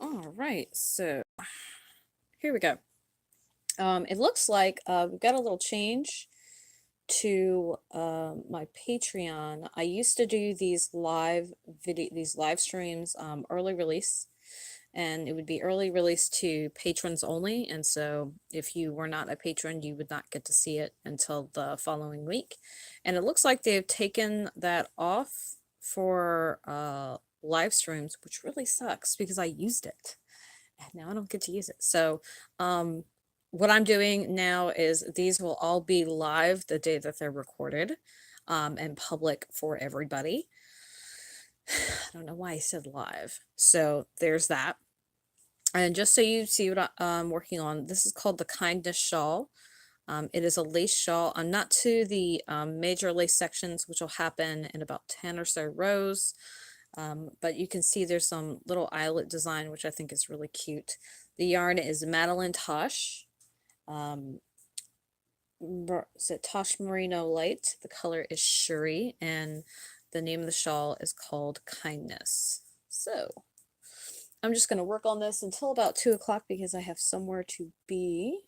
All right, so here we go. It looks like we've got a little change to my Patreon. I used to do these live streams, early release, and it would be early release to patrons only. And so if you were not a patron, you would not get to see it until the following week. And it looks like they've taken that off for live streams, which really sucks because I used it and now I don't get to use it. So, what I'm doing now is these will all be live the day that they're recorded, and public for everybody. I don't know why I said live. So there's that. And just so you see what I'm working on, this is called the Kindness Shawl. It is a lace shawl. I'm not to the major lace sections, which will happen in about 10 or so rows. But you can see there's some little eyelet design, which I think is really cute. The yarn is Madeline Tosh. Is it Tosh Merino Light? The color is Shuri, and the name of the shawl is called Kindness. So I'm just going to work on this until about 2 o'clock because I have somewhere to be.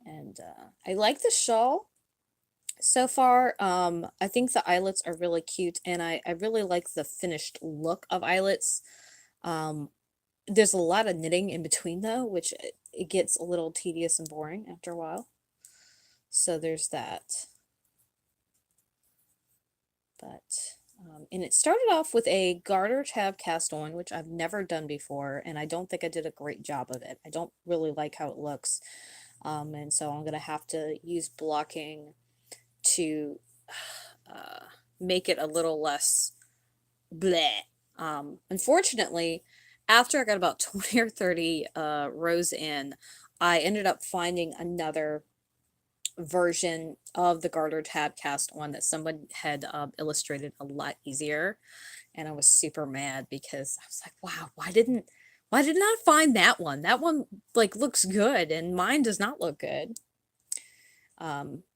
And I like the shawl. So far, I think the eyelets are really cute, and I really like the finished look of eyelets. There's a lot of knitting in between though, which it gets a little tedious and boring after a while. So there's that. But, and it started off with a garter tab cast on, which I've never done before, and I don't think I did a great job of it. I don't really like how it looks. And so I'm gonna have to use blocking to make it a little less bleh. Unfortunately, after I got about 20 or 30 rows in, I ended up finding another version of the garter tab cast on that someone had illustrated a lot easier, and I was super mad because I was like, wow, why didn't I find that one? That one like looks good and mine does not look good.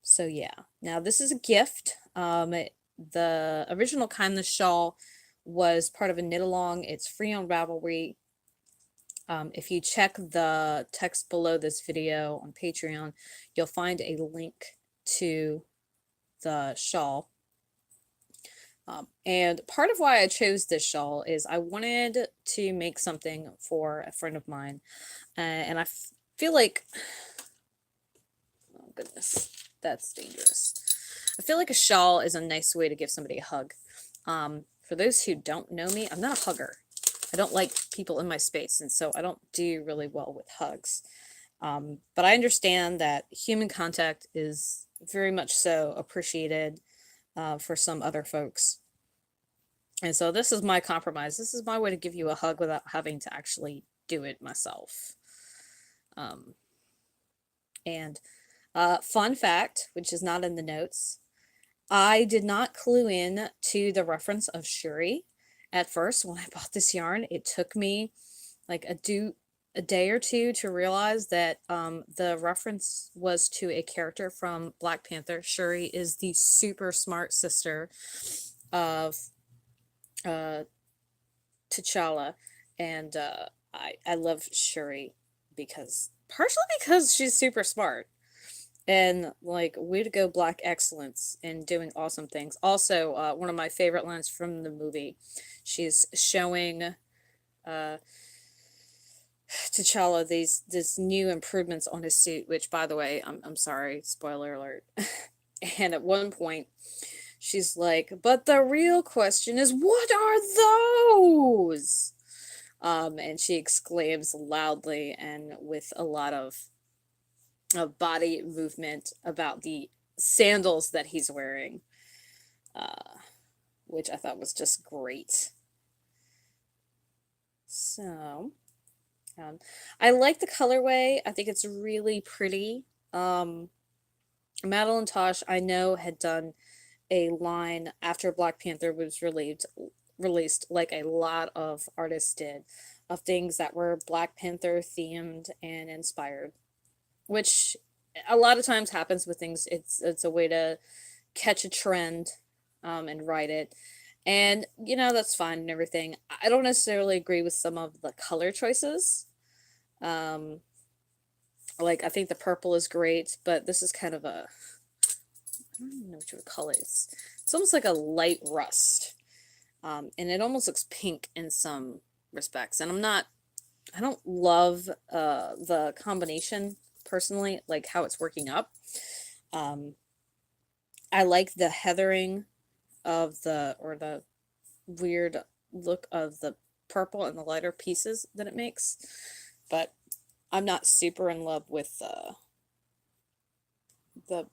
So yeah, now this is a gift. The original Kindness shawl was part of a knit along. It's free on Ravelry. If you check the text below this video on Patreon, you'll find a link to the shawl. And part of why I chose this shawl is I wanted to make something for a friend of mine, and I feel like, oh goodness, that's dangerous. I feel like a shawl is a nice way to give somebody a hug. For those who don't know me, I'm not a hugger. I don't like people in my space, and so I don't do really well with hugs. But I understand that human contact is very much so appreciated for some other folks. And so this is my compromise. This is my way to give you a hug without having to actually do it myself. And fun fact, which is not in the notes, I did not clue in to the reference of Shuri at first when I bought this yarn. It took me like a day or two to realize that the reference was to a character from Black Panther. Shuri is the super smart sister of T'Challa, and I love Shuri because partially because she's super smart. And like, way to go, Black excellence in doing awesome things. Also, one of my favorite lines from the movie, she's showing T'Challa these new improvements on his suit. Which, by the way, I'm sorry, spoiler alert. And at one point, she's like, "But the real question is, what are those?" And she exclaims loudly and with a lot of body movement about the sandals that he's wearing, which I thought was just great. So, I like the colorway. I think it's really pretty. Madeline Tosh, I know, had done a line after Black Panther was released, like a lot of artists did, of things that were Black Panther themed and inspired, which a lot of times happens with things. It's a way to catch a trend and ride it. And, you know, that's fine and everything. I don't necessarily agree with some of the color choices. Um, like, I think the purple is great, but this is kind of a, I don't even know what you would call it. It's almost like a light rust. And it almost looks pink in some respects. And I don't love the combination personally, like how it's working up. Um, I like the heathering of or the weird look of the purple and the lighter pieces that it makes, but I'm not super in love with the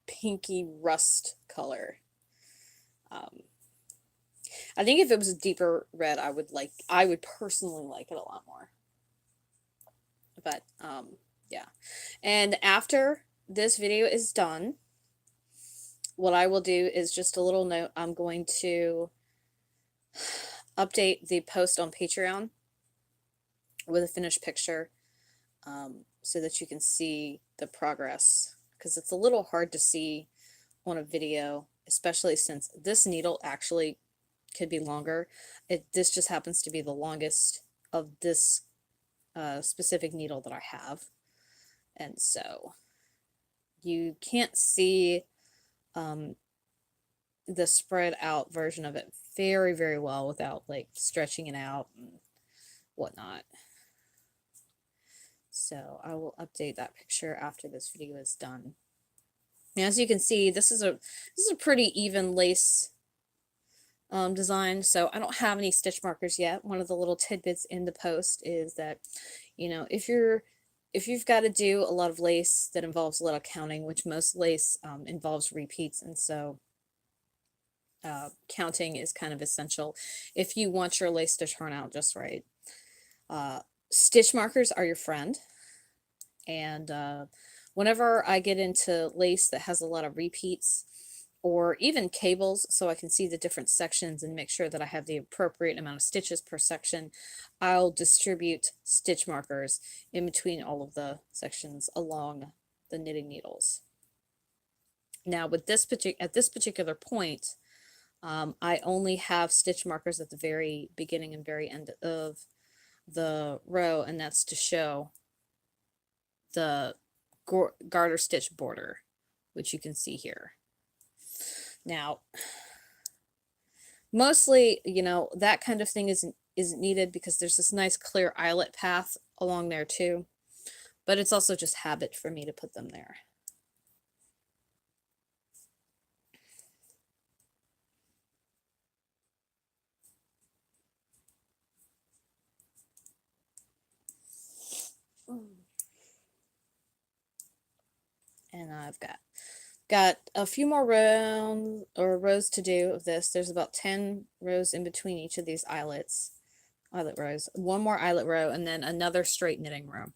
pinky rust color. Um, I think if it was a deeper red, I would personally like it a lot more. But yeah. And after this video is done, what I will do is just a little note. I'm going to update the post on Patreon with a finished picture, so that you can see the progress, because it's a little hard to see on a video, especially since this needle actually could be longer. This just happens to be the longest of this specific needle that I have, and so you can't see the spread out version of it very, very well without like stretching it out and whatnot. So I will update that picture after this video is done. And as you can see, this is a pretty even lace design, so I don't have any stitch markers yet. One of the little tidbits in the post is that, you know, if you've got to do a lot of lace that involves a lot of counting, which most lace involves repeats, and so counting is kind of essential if you want your lace to turn out just right. Stitch markers are your friend, and whenever I get into lace that has a lot of repeats, or even cables, so I can see the different sections and make sure that I have the appropriate amount of stitches per section, I'll distribute stitch markers in between all of the sections along the knitting needles. Now with this at this particular point, I only have stitch markers at the very beginning and very end of the row, and that's to show the garter stitch border, which you can see here. Now, mostly, you know, that kind of thing isn't needed because there's this nice clear eyelet path along there too, but it's also just habit for me to put them there. And I've got a few more rows to do of this. There's about 10 rows in between each of these eyelet rows. One more eyelet row and then another straight knitting row.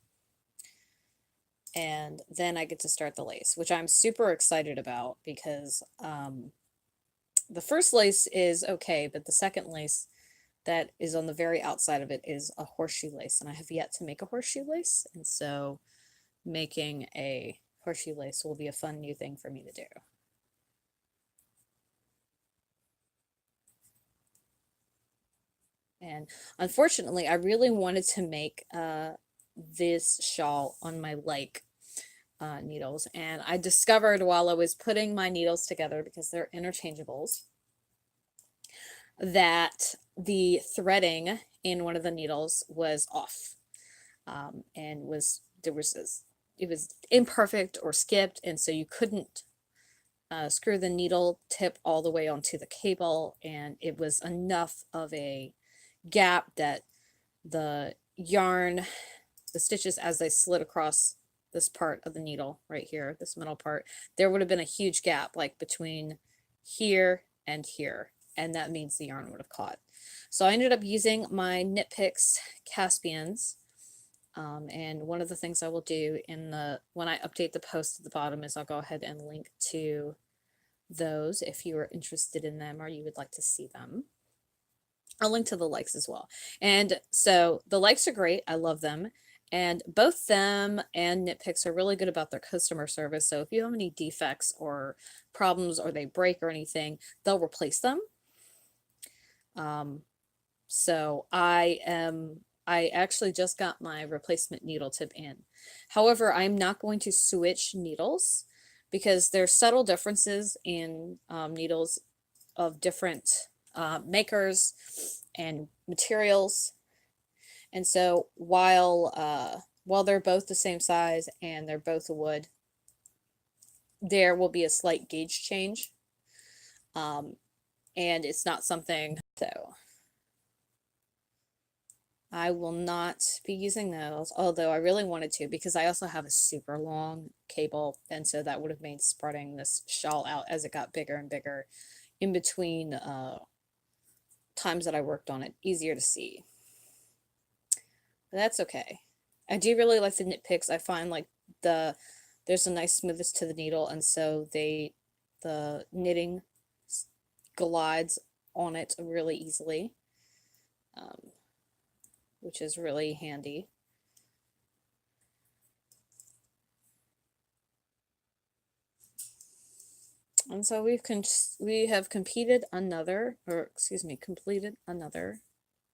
And then I get to start the lace, which I'm super excited about because the first lace is okay, but the second lace that is on the very outside of it is a horseshoe lace, and I have yet to make a horseshoe lace, and so making a horseshoe lace will be a fun new thing for me to do. And unfortunately, I really wanted to make this shawl on my like needles, and I discovered while I was putting my needles together, because they're interchangeables, that the threading in one of the needles was off, and it was imperfect or skipped, and so you couldn't screw the needle tip all the way onto the cable, and it was enough of a gap that the yarn, the stitches as they slid across this part of the needle right here, this middle part, there would have been a huge gap like between here and here, and that means the yarn would have caught. So I ended up using my Knit Picks Caspians, and one of the things I will do when I update the post at the bottom is I'll go ahead and link to those if you are interested in them or you would like to see them. I'll link to the likes as well. And so the likes are great. I love them. And both them and Knit Picks are really good about their customer service. So if you have any defects or problems or they break or anything, they'll replace them. So I actually just got my replacement needle tip in. However, I'm not going to switch needles because there's subtle differences in needles of different makers and materials. And so while they're both the same size and they're both a wood, there will be a slight gauge change. And it's not something, so I will not be using those, although I really wanted to because I also have a super long cable, and so that would have made spreading this shawl out as it got bigger and bigger in between times that I worked on it easier to see. But that's okay. I do really like the knit picks. I find like there's a nice smoothness to the needle, and so the knitting glides on it really easily, which is really handy. And so we have completed another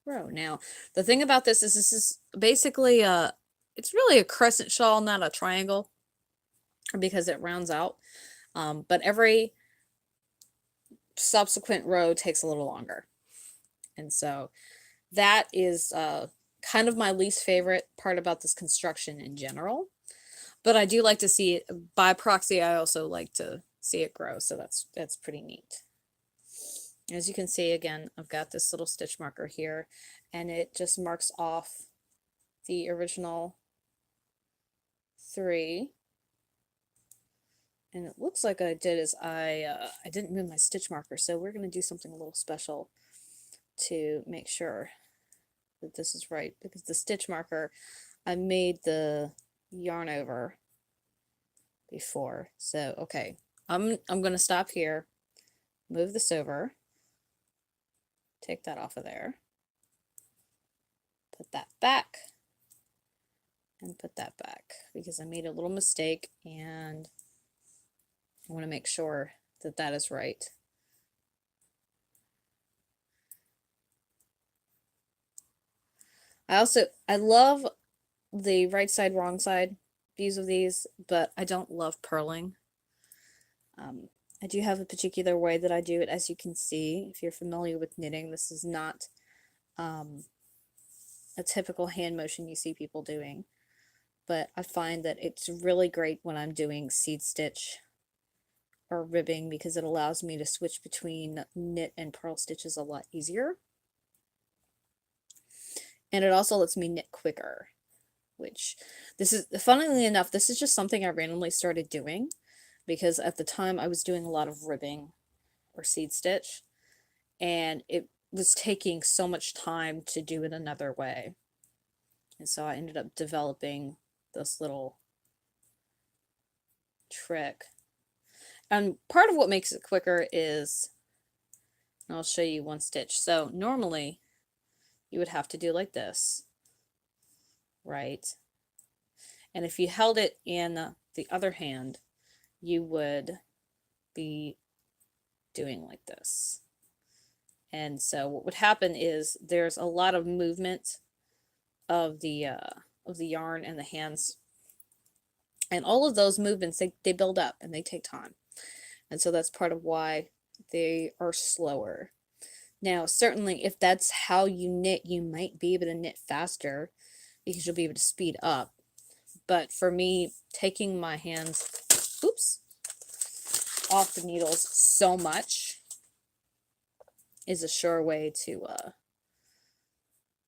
row. Now, the thing about this is basically it's really a crescent shawl, not a triangle, because it rounds out. But every subsequent row takes a little longer. And so that is kind of my least favorite part about this construction in general. But I do like to see it by proxy. I also like to see it grow, so that's pretty neat. As you can see, again, I've got this little stitch marker here, and it just marks off the original 3. And it looks like I did is I didn't move my stitch marker, so we're going to do something a little special to make sure that this is right, because the stitch marker, I made the yarn over before. So, okay, I'm going to stop here, move this over, take that off of there, put that back, and put that back, because I made a little mistake and I want to make sure that that is right. I love the right side, wrong side views of these, but I don't love purling. I do have a particular way that I do it, as you can see. If you're familiar with knitting, this is not a typical hand motion you see people doing, but I find that it's really great when I'm doing seed stitch or ribbing, because it allows me to switch between knit and purl stitches a lot easier. And it also lets me knit quicker, which this is, funnily enough, this is just something I randomly started doing because at the time I was doing a lot of ribbing or seed stitch, and it was taking so much time to do it another way. And so I ended up developing this little trick. And part of what makes it quicker is, and I'll show you one stitch. So normally you would have to do like this, right? And if you held it in the other hand, you would be doing like this. And so what would happen is there's a lot of movement of the yarn and the hands, and all of those movements, they build up and they take time. And so that's part of why they are slower. Now, certainly if that's how you knit, you might be able to knit faster because you'll be able to speed up. But for me, taking my hands, oops, off the needles so much is a sure way to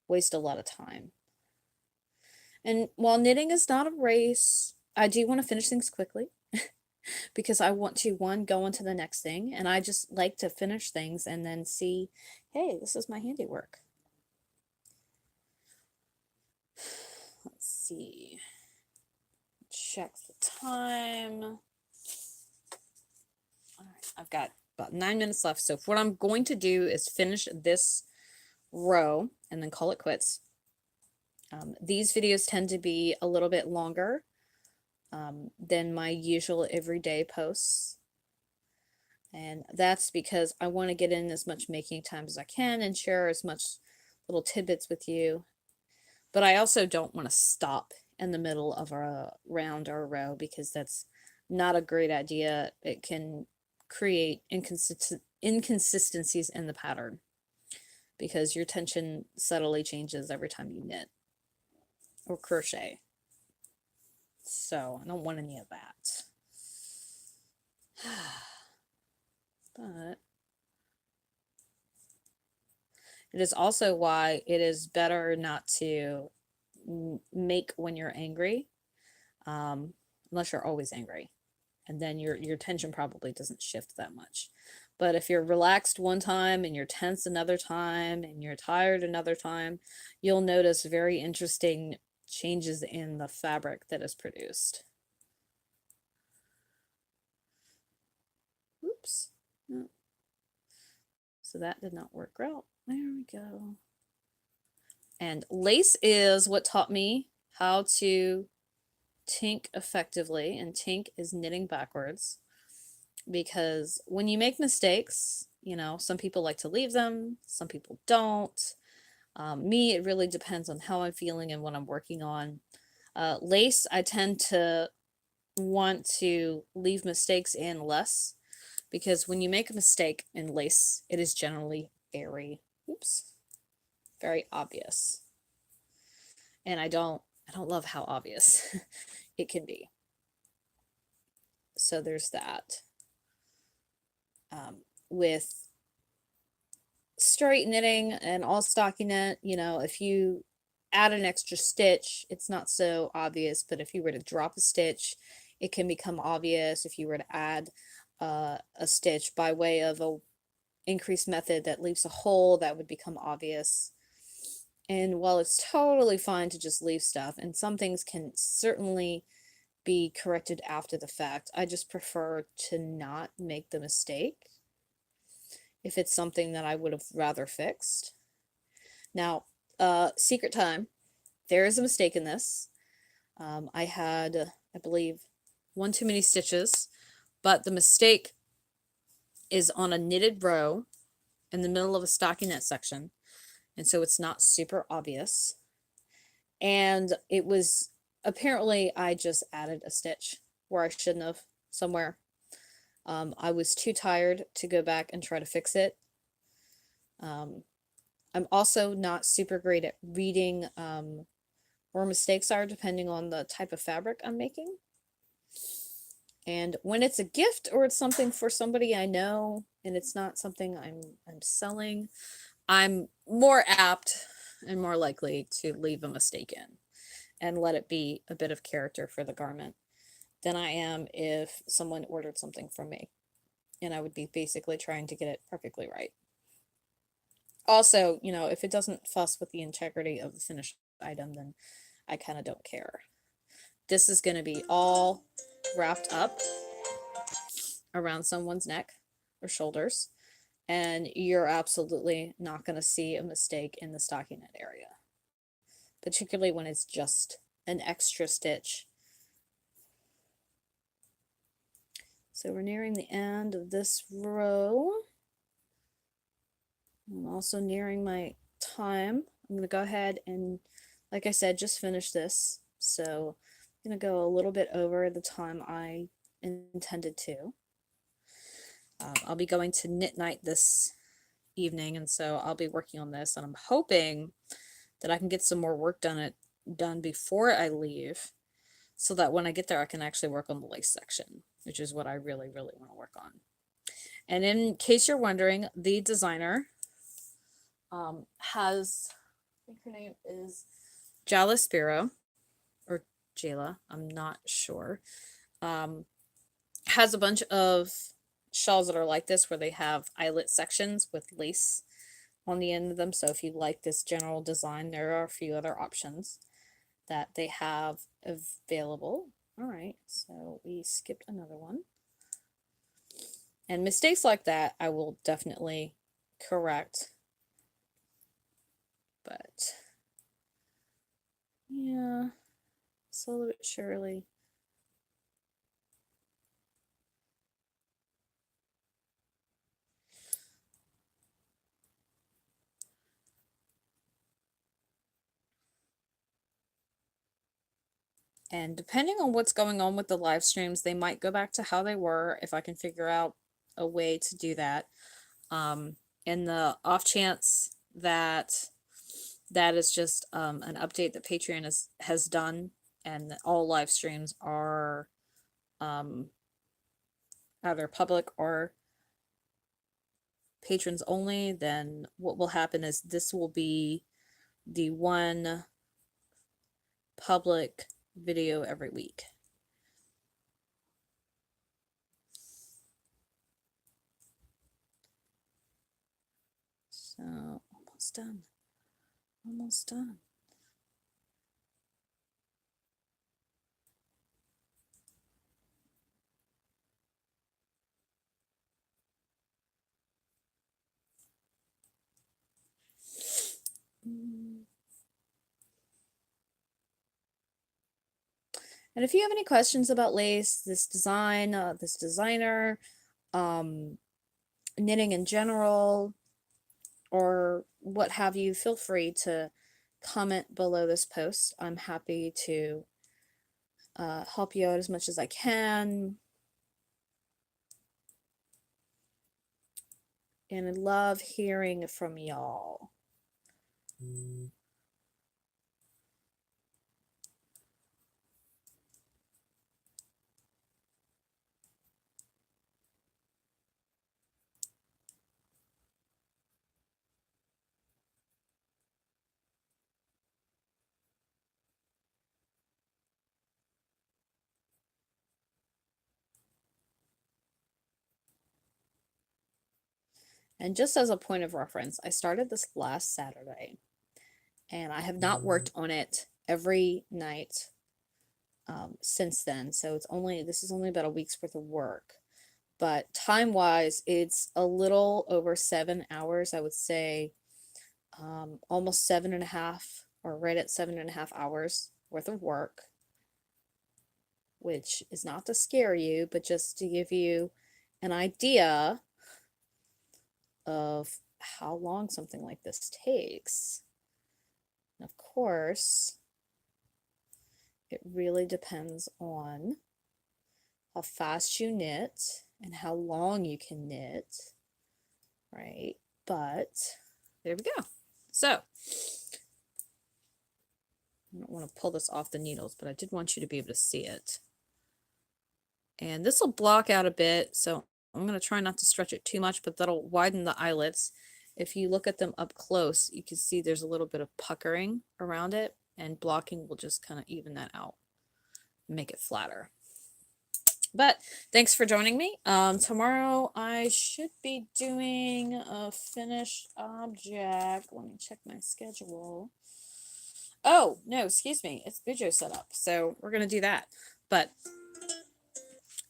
waste a lot of time. And while knitting is not a race, I do want to finish things quickly because I want to, one, go into the next thing, and I just like to finish things and then see, hey, this is my handiwork. Let's see. Check the time. All right, I've got about 9 minutes left. So what I'm going to do is finish this row and then call it quits. These videos tend to be a little bit longer than my usual everyday posts. And that's because I want to get in as much making time as I can and share as much little tidbits with you. But I also don't want to stop in the middle of a round or a row, because that's not a great idea. It can create inconsistencies in the pattern, because your tension subtly changes every time you knit or crochet. So I don't want any of that. But it is also why it is better not to make when you're angry, unless you're always angry, and then your tension probably doesn't shift that much. But if you're relaxed one time and you're tense another time and you're tired another time, you'll notice very interesting changes in the fabric that is produced. Oops. No. So that did not work out. There we go. And lace is what taught me how to tink effectively, and tink is knitting backwards, because when you make mistakes, you know, some people like to leave them, some people don't. Me, it really depends on how I'm feeling and what I'm working on. Lace, I tend to want to leave mistakes in less, because when you make a mistake in lace, it is generally very, very obvious. And I don't love how obvious it can be. So there's that. With straight knitting and all stockinette, you know, if you add an extra stitch, it's not so obvious, but if you were to drop a stitch, it can become obvious. If you were to add a stitch by way of a increased method that leaves a hole, that would become obvious. And while it's totally fine to just leave stuff, and some things can certainly be corrected after the fact, I just prefer to not make the mistake if it's something that I would have rather fixed. Now, secret time, there is a mistake in this. I had, I believe, one too many stitches, but the mistake is on a knitted row in the middle of a stockinette section, and so it's not super obvious. And it was, apparently I just added a stitch where I shouldn't have, somewhere. I was too tired to go back and try to fix it. I'm also not super great at reading where mistakes are, depending on the type of fabric I'm making. And when it's a gift or it's something for somebody I know and it's not something I'm selling, I'm more apt and more likely to leave a mistake in and let it be a bit of character for the garment than I am if someone ordered something from me and I would be basically trying to get it perfectly right. Also, you know, if it doesn't fuss with the integrity of the finished item, then I kind of don't care. This is going to be all wrapped up around someone's neck or shoulders, and you're absolutely not going to see a mistake in the stockinette area, particularly when it's just an extra stitch. So we're nearing the end of this row. I'm also nearing my time. I'm going to go ahead and, like I said, just finish this. So I'm going to go a little bit over the time I intended to. I'll be going to knit night this evening, and so I'll be working on this, and I'm hoping that I can get some more work done before I leave, so that when I get there I can actually work on the lace section, which is what I really, really want to work on. And in case you're wondering, the designer has, I think her name is Jala Spiro, or Jayla, I'm not sure, has a bunch of shawls that are like this, where they have eyelet sections with lace on the end of them. So if you like this general design, there are a few other options that they have available. All right, so we skipped another one. And mistakes like that I will definitely correct. But yeah, slowly but surely. And depending on what's going on with the live streams, they might go back to how they were if I can figure out a way to do that. In the off chance that that is just an update that Patreon has done and that all live streams are either public or patrons only, then what will happen is this will be the one public video every week. So almost done. Almost done. And if you have any questions about lace, this design, this designer, knitting in general, or what have you, feel free to comment below this post. I'm happy to help you out as much as I can. And I love hearing from y'all. And just as a point of reference, I started this last Saturday, and I have not worked on it every night since then. So this is only about a week's worth of work. But time-wise, it's a little over 7 hours, I would say, almost 7.5, or right at 7.5 hours worth of work, which is not to scare you, but just to give you an idea of how long something like this takes. And of course, it really depends on how fast you knit and how long you can knit, right? But there we go. So I don't want to pull this off the needles, but I did want you to be able to see it. And this will block out a bit, so I'm going to try not to stretch it too much, but that'll widen the eyelets. If you look at them up close, you can see there's a little bit of puckering around it, and blocking will just kind of even that out, make it flatter. But thanks for joining me. Tomorrow I should be doing a finished object. Let me check my schedule. Oh, no, excuse me. It's Bujo setup, so we're going to do that. But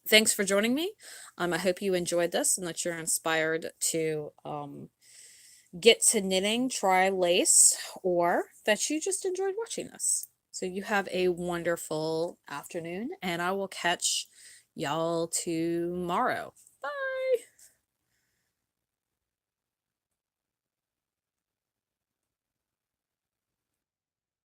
thanks for joining me. I hope you enjoyed this and that you're inspired to get to knitting, try lace, or that you just enjoyed watching this. So you have a wonderful afternoon, and I will catch y'all tomorrow.